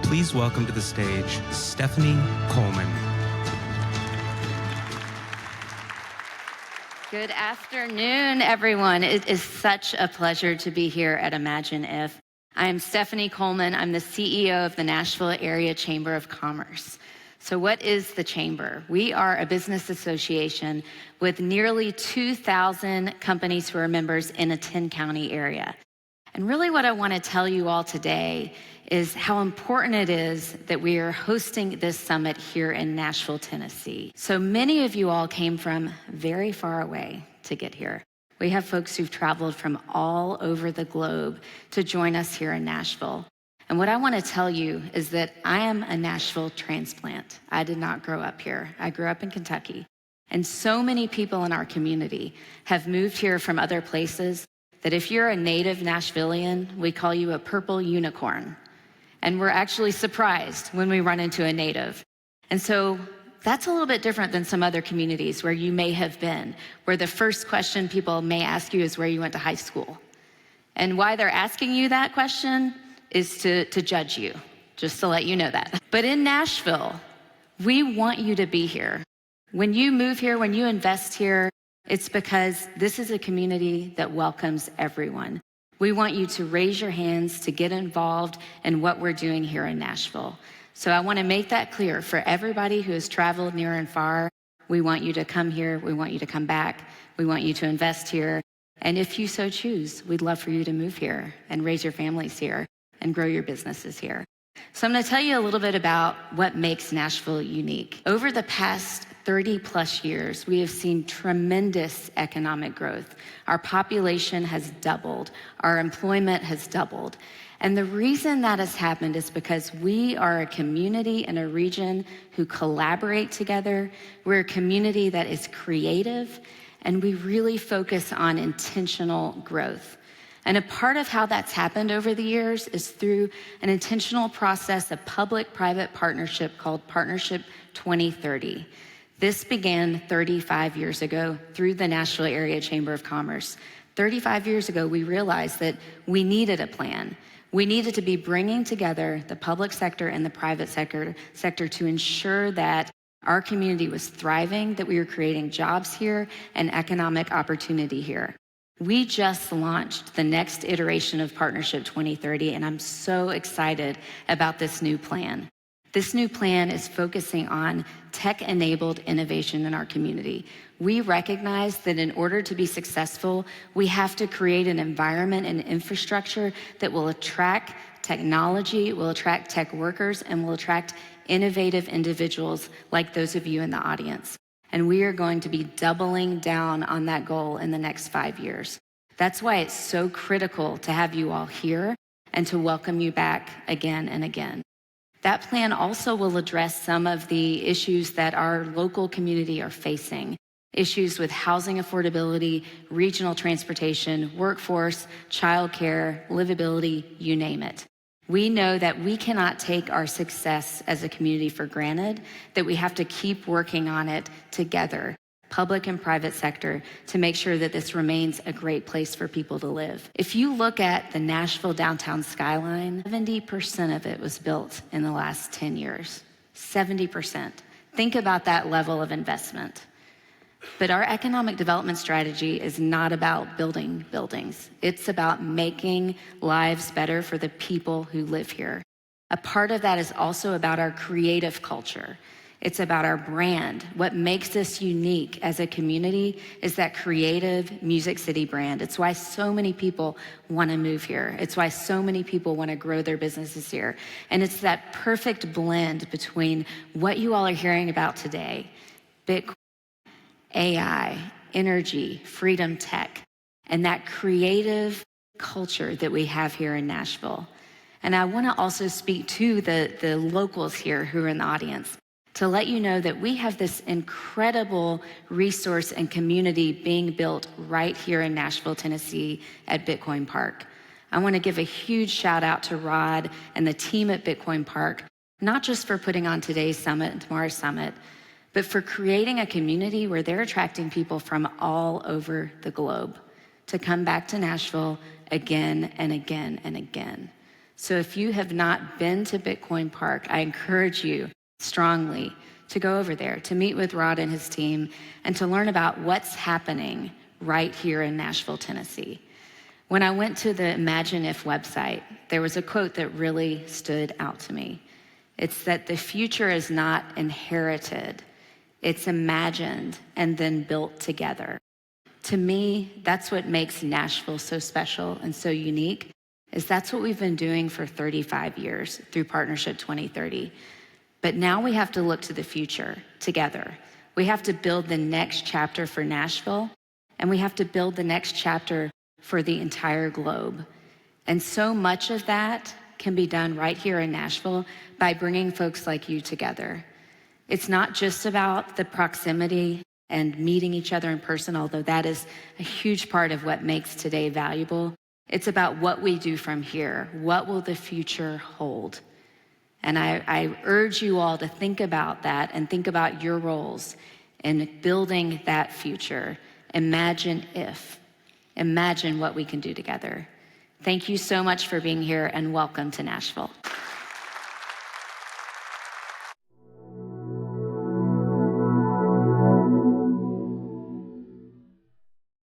please welcome to the stage Stephanie Coleman. Good afternoon, everyone. It is such a pleasure to be here at Imagine If. I am Stephanie Coleman. I'm the CEO of the Nashville Area Chamber of Commerce. So what is the Chamber? We are a business association with nearly 2,000 companies who are members in a 10-county area. And really what I want to tell you all today is how important it is that we are hosting this summit here in Nashville, Tennessee. So many of you all came from very far away to get here. We have folks who've traveled from all over the globe to join us here in Nashville. And what I want to tell you is that I am a Nashville transplant. I did not grow up here. I grew up in Kentucky. And so many people in our community have moved here from other places that if you're a native Nashvilleian, we call you a purple unicorn. And we're actually surprised when we run into a native. And so that's a little bit different than some other communities where you may have been, where the first question people may ask you is where you went to high school. And why they're asking you that question is to judge you, just to let you know that. But in Nashville, we want you to be here. When you move here, when you invest here, it's because this is a community that welcomes everyone. We want you to raise your hands to get involved in what we're doing here in Nashville. So I want to make that clear for everybody who has traveled near and far. We want you to come here. We want you to come back. We want you to invest here. And if you so choose, we'd love for you to move here and raise your families here and grow your businesses here. So I'm going to tell you a little bit about what makes Nashville unique. Over the past 30 plus years, we have seen tremendous economic growth. Our population has doubled. Our employment has doubled. And the reason that has happened is because we are a community and a region who collaborate together. We're a community that is creative, and we really focus on intentional growth. And a part of how that's happened over the years is through an intentional process of public-private partnership called Partnership 2030. This began 35 years ago through the Nashville Area Chamber of Commerce. 35 years ago, we realized that we needed a plan. We needed to be bringing together the public sector and the private sector to ensure that our community was thriving, that we were creating jobs here and economic opportunity here. We just launched the next iteration of Partnership 2030, and I'm so excited about this new plan. This new plan is focusing on tech-enabled innovation in our community. We recognize that in order to be successful, we have to create an environment and infrastructure that will attract technology, will attract tech workers, and will attract innovative individuals like those of you in the audience. And we are going to be doubling down on that goal in the next 5 years. That's why it's so critical to have you all here and to welcome you back again and again. That plan also will address some of the issues that our local community are facing. Issues with housing affordability, regional transportation, workforce, childcare, livability, you name it. We know that we cannot take our success as a community for granted, that we have to keep working on it together, public and private sector, to make sure that this remains a great place for people to live. If you look at the Nashville downtown skyline, 70% of it was built in the last 10 years. 70%. Think about that level of investment. But our economic development strategy is not about building buildings. It's about making lives better for the people who live here. A part of that is also about our creative culture. It's about our brand. What makes us unique as a community is that creative Music City brand. It's why so many people want to move here. It's why so many people want to grow their businesses here. And it's that perfect blend between what you all are hearing about today, Bitcoin, AI, energy, freedom tech, and that creative culture that we have here in Nashville. And I want to also speak to the locals here who are in the audience to let you know that we have this incredible resource and community being built right here in Nashville, Tennessee at Bitcoin Park. I want to give a huge shout out to Rod and the team at Bitcoin Park, not just for putting on today's summit and tomorrow's summit, but for creating a community where they're attracting people from all over the globe to come back to Nashville again and again and again. So if you have not been to Bitcoin Park, I encourage you strongly to go over there, to meet with Rod and his team, and to learn about what's happening right here in Nashville, Tennessee. When I went to the Imagine If website, there was a quote that really stood out to me. It's that the future is not inherited, it's imagined and then built together. To me, that's what makes Nashville so special and so unique, is that's what we've been doing for 35 years through Partnership 2030. But now we have to look to the future together. We have to build the next chapter for Nashville, and we have to build the next chapter for the entire globe. And so much of that can be done right here in Nashville by bringing folks like you together. It's not just about the proximity and meeting each other in person, although that is a huge part of what makes today valuable. It's about what we do from here. What will the future hold? And I urge you all to think about that and think about your roles in building that future. Imagine what we can do together. Thank you so much for being here, and welcome to Nashville.